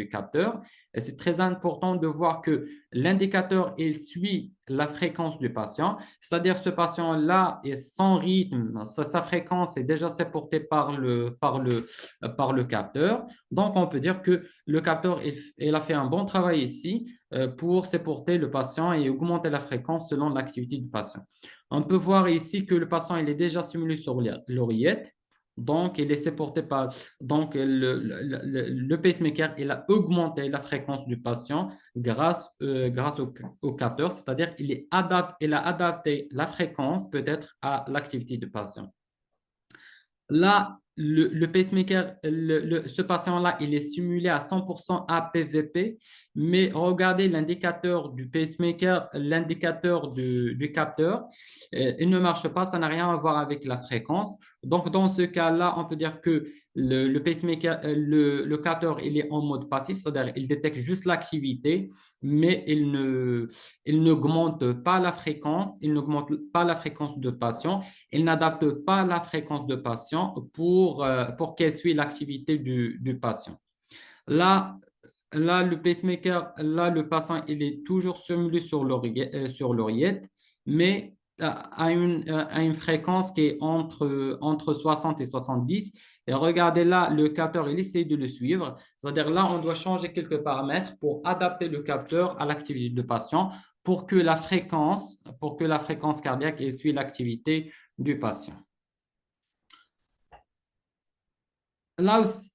capteur. Et c'est très important de voir que l'indicateur, il suit la fréquence du patient, c'est-à-dire ce patient-là est sans rythme, sa fréquence est déjà supportée par le capteur. Donc, on peut dire que le capteur, il a fait un bon travail ici pour supporter le patient et augmenter la fréquence selon l'activité du patient. On peut voir ici que le patient il est déjà simulé sur l'oreillette. Donc, il est supporté par, donc le pacemaker, il a augmenté la fréquence du patient grâce au capteur, c'est-à-dire il a adapté la fréquence peut-être à l'activité du patient. Là, le pacemaker, ce patient-là, il est simulé à 100% APVP, mais regardez l'indicateur du pacemaker, l'indicateur du capteur, il ne marche pas, ça n'a rien à voir avec la fréquence. Donc, dans ce cas-là, on peut dire que le pacemaker, le capteur, il est en mode passif, c'est-à-dire il détecte juste l'activité, mais il n'augmente pas la fréquence, il n'augmente pas la fréquence de patient. Il n'adapte pas la fréquence de patient pour qu'elle suive l'activité du patient. Là, là, le pacemaker, là, le patient, il est toujours simulé sur l'oreillette, mais à une fréquence qui est entre 60 et 70. Et regardez là, le capteur, il essaie de le suivre. C'est-à-dire là, on doit changer quelques paramètres pour adapter le capteur à l'activité du patient pour que la fréquence cardiaque elle suive l'activité du patient. Là aussi,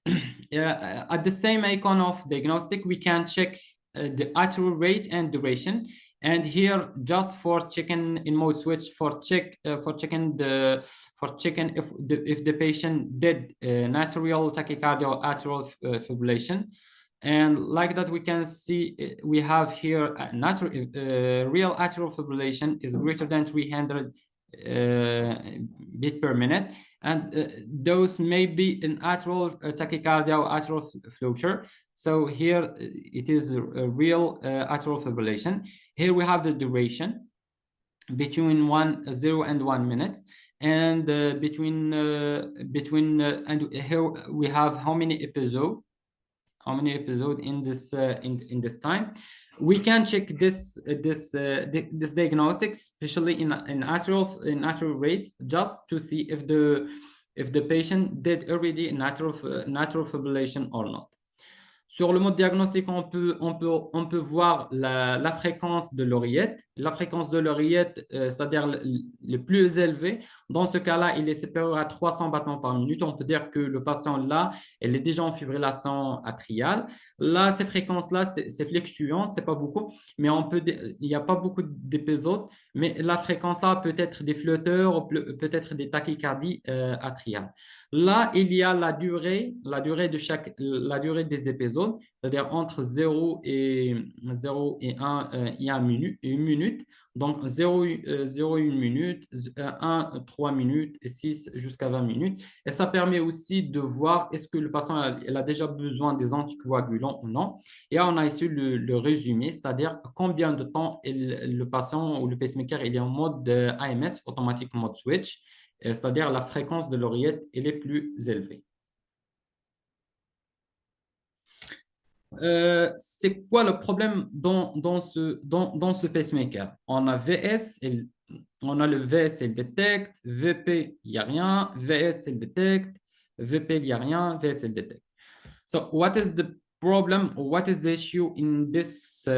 at the same icon of diagnostic, we can check the arterial rate and duration. And here, just for checking in mode switch, for checking if the patient did arterial tachycardia or arterial fibrillation. And like that, we can see we have here real arterial fibrillation is greater than 300 beat per minute. And those may be an atrial tachycardia or atrial flutter. So here it is a real atrial fibrillation. Here we have the duration between 0 and 1 minute. And and here we have how many episodes in this time. We can check this diagnostic, especially in atrial rate, just to see if the patient did already atrial fibrillation or not. Sur le mode diagnostic, on peut voir la fréquence de l'oreillette. La fréquence de l'oreillette, c'est-à-dire le plus élevé. Dans ce cas-là, il est supérieur à 300 battements par minute. On peut dire que le patient là, elle est déjà en fibrillation atriale. Là, ces fréquences-là, c'est fluctuant, c'est pas beaucoup, mais il n'y a pas beaucoup d'épisodes. Mais la fréquence là peut être des flotteurs, peut-être des tachycardies atriales. Là, il y a la durée des épisodes, c'est-à-dire entre 0 et 1, il y a une minute. Donc 0, 0 1 minute, 1, 3 minutes, et 6 jusqu'à 20 minutes. Et ça permet aussi de voir est-ce que le patient a déjà besoin des anticoagulants ou non. Et on a ici le résumé, c'est-à-dire combien de temps le patient ou le pacemaker il est en mode AMS, automatic mode switch, c'est-à-dire la fréquence de l'oreillette elle est plus élevée. C'est quoi le problème dans ce pacemaker? On a VS, on a le VS, il détecte, VP, il n'y a rien, VS, il détecte, VP, il n'y a rien, VS, il détecte. So, what is the problem, or what is the issue in this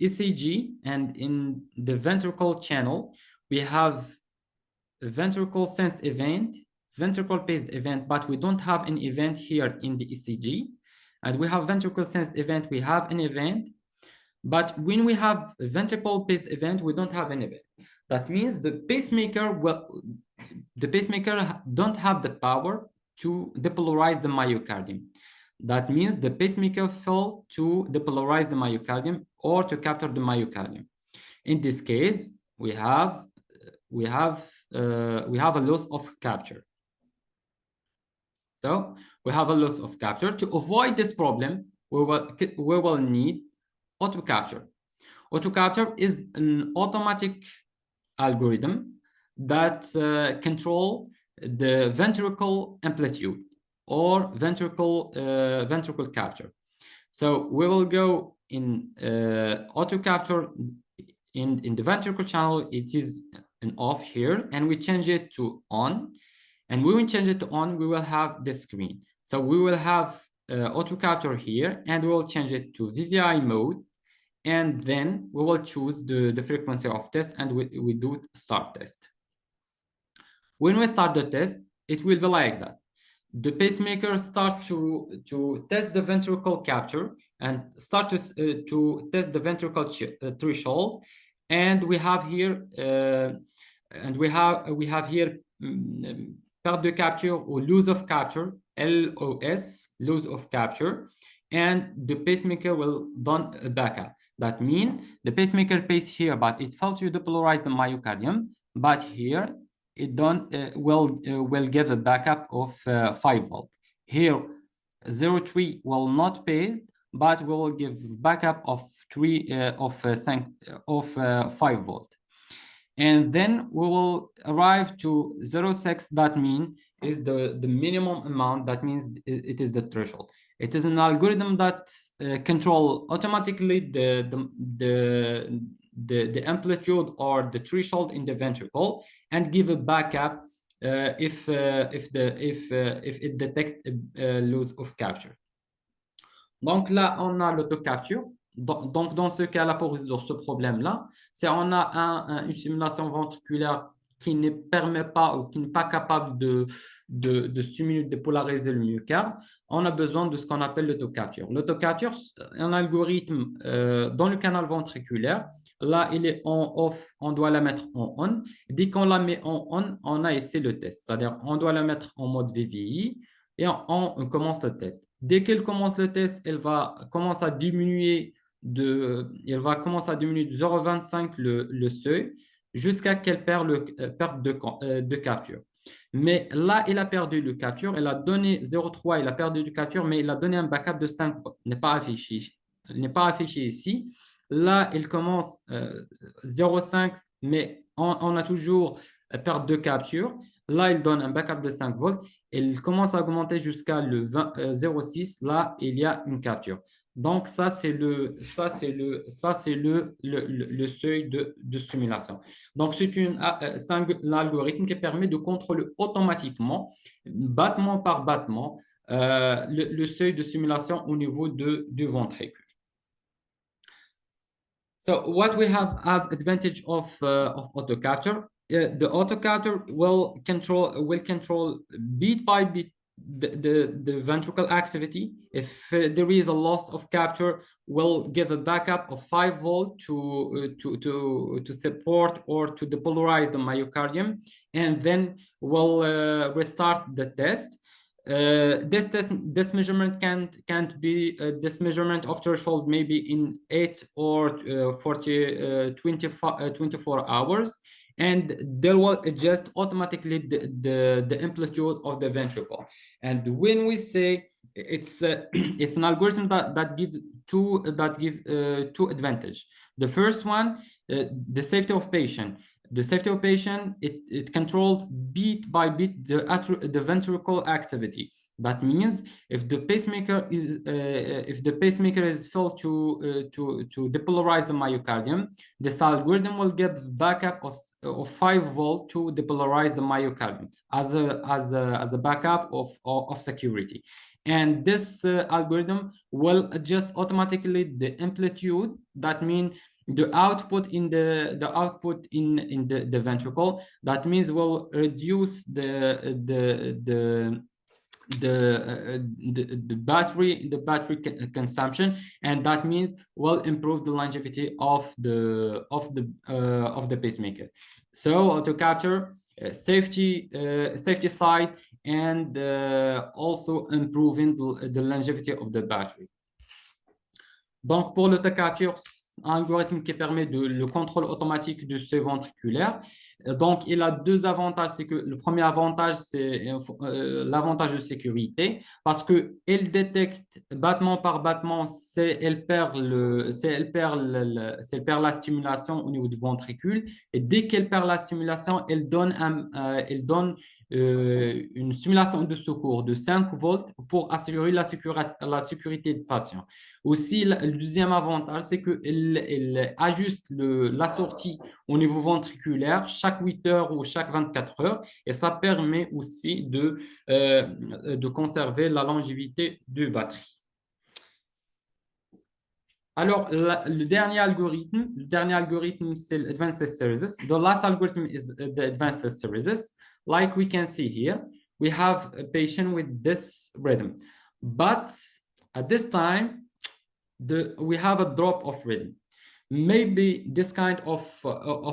ECG and in the ventricle channel? We have a ventricle sensed event, ventricle-based event, but we don't have an event here in the ECG. And we have ventricle sensed event, we have an event. But when we have a ventricle-based event, we don't have an event. That means the pacemaker don't have the power to depolarize the myocardium. That means the pacemaker failed to depolarize the myocardium or to capture the myocardium. In this case, we have a loss of capture. So we have a loss of capture. To avoid this problem, we will need auto capture. Auto capture is an automatic algorithm that control the ventricle amplitude or ventricle capture. So we will go in auto capture in the ventricle channel. It is an off here, and we change it to on. And when we change it to on, we will have this screen. So we will have auto capture here, and we will change it to VVI mode. And then we will choose the frequency of test, and we do start test. When we start the test, it will be like that. The pacemaker starts to test the ventricle capture and start to test the ventricle threshold, and we have here perte de capture or lose of capture, LOS, lose of capture, and the pacemaker will done a backup. That means the pacemaker pace here, but it fails to depolarize the myocardium, but here it will give a backup of 5 volt. Here 0.3 will not pace, but will give backup of 5 volt. And then we will arrive to 0.6. That means is the minimum amount. That means it is the threshold. It is an algorithm that control automatically the amplitude or the threshold in the ventricle and give a backup if it detects a loss of capture. Donc là, on a l'autocapture. Donc, dans ce cas-là, pour résoudre ce problème-là, c'est on a une simulation ventriculaire qui ne permet pas ou qui n'est pas capable de stimuler, de polariser le myocarde. On a besoin de ce qu'on appelle l'autocapture. L'autocapture, c'est un algorithme dans le canal ventriculaire. Là, il est en off, on doit la mettre en on. Dès qu'on la met en on, on a essayé le test. C'est-à-dire, on doit la mettre en mode VVI et on commence le test. Dès qu'elle commence le test, elle va commencer à diminuer de 0,25 le seuil jusqu'à qu'elle perde de capture. Mais là, elle a perdu le capture, elle a donné 0,3, elle a perdu de capture, mais elle a donné un backup de 5 volts. Il n'est pas affiché ici. Là, elle commence 0,5, mais on a toujours perte de capture. Là, il donne un backup de 5 volts. Elle commence à augmenter jusqu'à le 0,6. Là, il y a une capture. Donc, ça, c'est le seuil de simulation. Donc, c'est un algorithme qui permet de contrôler automatiquement, battement par battement, le seuil de simulation au niveau du ventricule. So what we have as advantage of auto capture, the auto capture will control beat by beat the ventricle activity. If there is a loss of capture, will give a backup of 5 volt to support or to depolarize the myocardium, and then will restart the test. This measurement can't be this measurement of threshold maybe in 8 or 24 hours, and they will adjust automatically the amplitude of the ventricle. And when we say it's an algorithm that gives two advantage. The first one, the safety of patient. The safety of patient, it controls beat by beat the ventricle activity. That means if the pacemaker is felt to depolarize the myocardium, this algorithm will give backup of 5 volt to depolarize the myocardium as a backup of security. And this algorithm will adjust automatically the amplitude. That means the output in the ventricle. That means will reduce the battery consumption, and that means will improve the longevity of the pacemaker. So auto capture, safety side, and also improving the longevity of the battery. Donc pour l'auto capture, un algorithme qui permet le contrôle automatique du seuil ventriculaire. Donc, il a deux avantages. C'est que le premier avantage, c'est l'avantage de sécurité, parce qu'elle détecte battement par battement si elle perd la stimulation au niveau du ventricule. Et dès qu'elle perd la stimulation, elle donne une stimulation de secours de 5 volts pour assurer la sécurité du patient. Aussi, le deuxième avantage, c'est qu'elle ajuste la sortie au niveau ventriculaire chaque 8 heures ou chaque 24 heures, et ça permet aussi de conserver la longévité de batterie. Alors, le dernier algorithme, c'est l'Advanced Series. The last algorithm is the Advanced Series. like we can see here, we have a patient with this rhythm, but at this time, we have a drop of rhythm. Maybe this kind of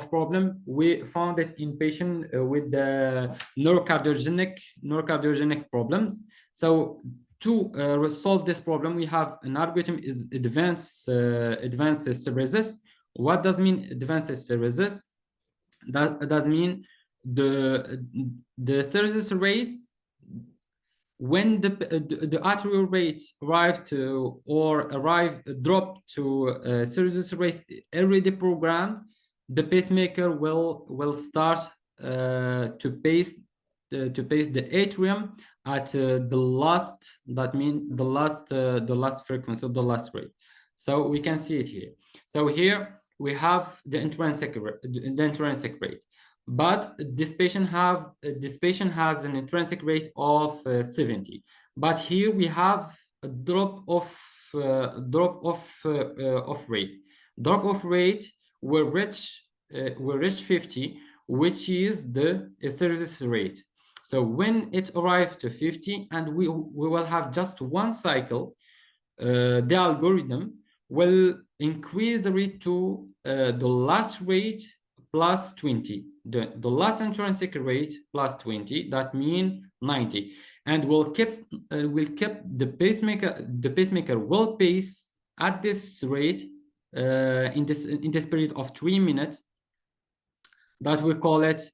problem we found it in patient with the neurocardiogenic problems. So to resolve this problem, we have an algorithm is advanced hysteresis. What does mean advanced hysteresis? That does mean the hysteresis rate when the arterial rate drop to hysteresis rate already programmed, the pacemaker will start to pace the atrium at the last, that means the last frequency, the last rate. So we can see it here. So here we have the intrinsic rate. But this patient has an intrinsic rate of 70. But here we have a drop of rate. Drop of rate will reach 50, which is the hysteresis rate. So when it arrives to 50, and we will have just one cycle, the algorithm will increase the rate to the last rate plus 20. The last intrinsic rate plus 20, that means 90, and will keep the pacemaker will pace at this rate in this period of 3 minutes. That we call it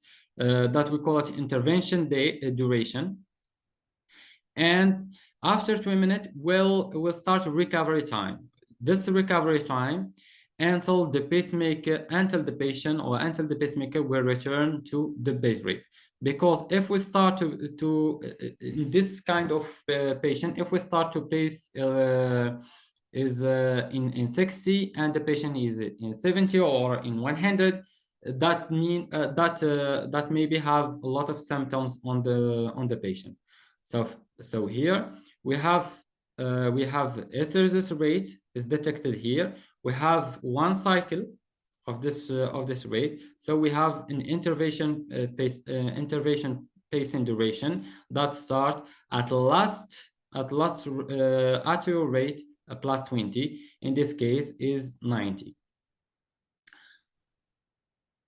intervention duration. And after 3 minutes, we'll start recovery time. This recovery time until the pacemaker will return to the base rate. Because if we start to in this kind of patient, if we start to pace in 60 and the patient is in 70 or in 100, that mean that maybe have a lot of symptoms on the patient. So here we have hysteresis rate is detected here. We have one cycle of this rate. So we have an intervention pacing duration that start at last arterial rate plus 20. In this case is 90.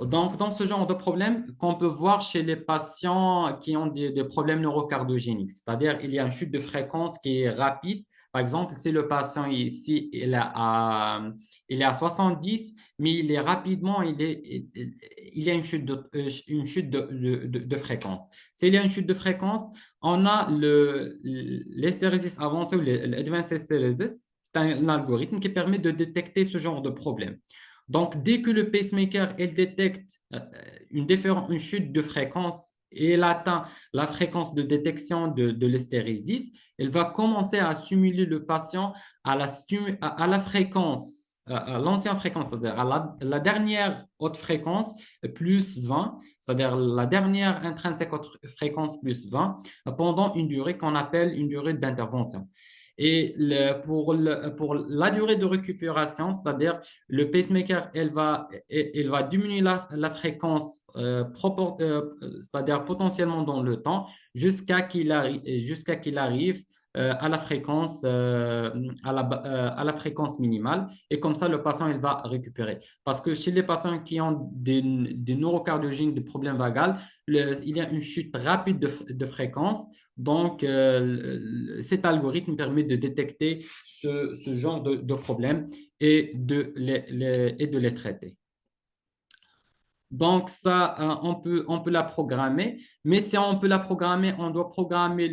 Donc, dans ce genre de problème qu'on peut voir chez les patients qui ont des problèmes neurocardiogéniques, c'est-à-dire il y a une chute de fréquence qui est rapide. Par exemple, si le patient ici il est à 70, mais il est rapidement, il y a une chute de fréquence. S'il y a une chute de fréquence, on a l'hystérésis avancée ou l'advanced hysteresis. C'est un algorithme qui permet de détecter ce genre de problème. Donc, dès que le pacemaker détecte une chute de fréquence et il atteint la fréquence de détection de l'hystérésis, il va commencer à stimuler le patient à la fréquence, à l'ancienne fréquence, c'est-à-dire à la dernière haute fréquence plus 20, c'est-à-dire la dernière intrinsèque haute fréquence plus 20, pendant une durée qu'on appelle une durée d'intervention. Et pour la durée de récupération, c'est-à-dire le pacemaker, il va diminuer la fréquence, c'est-à-dire potentiellement dans le temps, jusqu'à qu'il arrive à la fréquence minimale, et comme ça le patient il va récupérer. Parce que chez les patients qui ont des neurocardiogènes, des problèmes vagales, il y a une chute rapide de fréquence. Donc, cet algorithme permet de détecter ce genre de problèmes et de les traiter. Donc, ça, on peut la programmer, mais si on peut la programmer, on doit programmer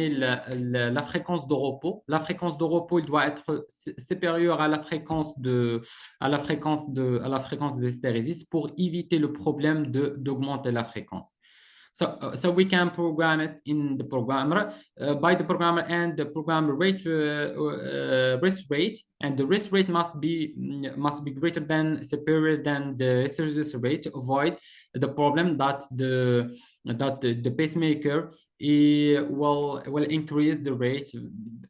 la fréquence de repos. La fréquence de repos, il doit être supérieure à la fréquence d'hystérésis pour éviter le problème d'augmenter la fréquence. So we can program it in the programmer by the programmer, and the programmer rate risk rate, and the risk rate must be greater than, superior than the hysteresis rate to avoid the problem that the pacemaker will increase the rate.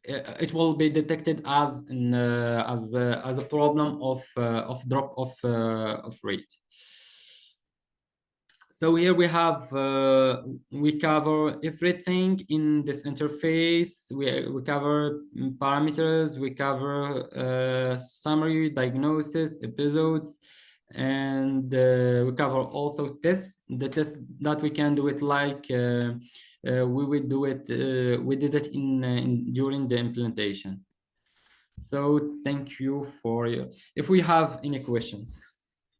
It will be detected as a problem of drop of rate. So here we have we cover everything in this interface. We cover parameters, we cover summary, diagnosis, episodes, and we cover also tests. The test that we can do it like we would do it. We did it in during the implementation. So thank you for your. If we have any questions.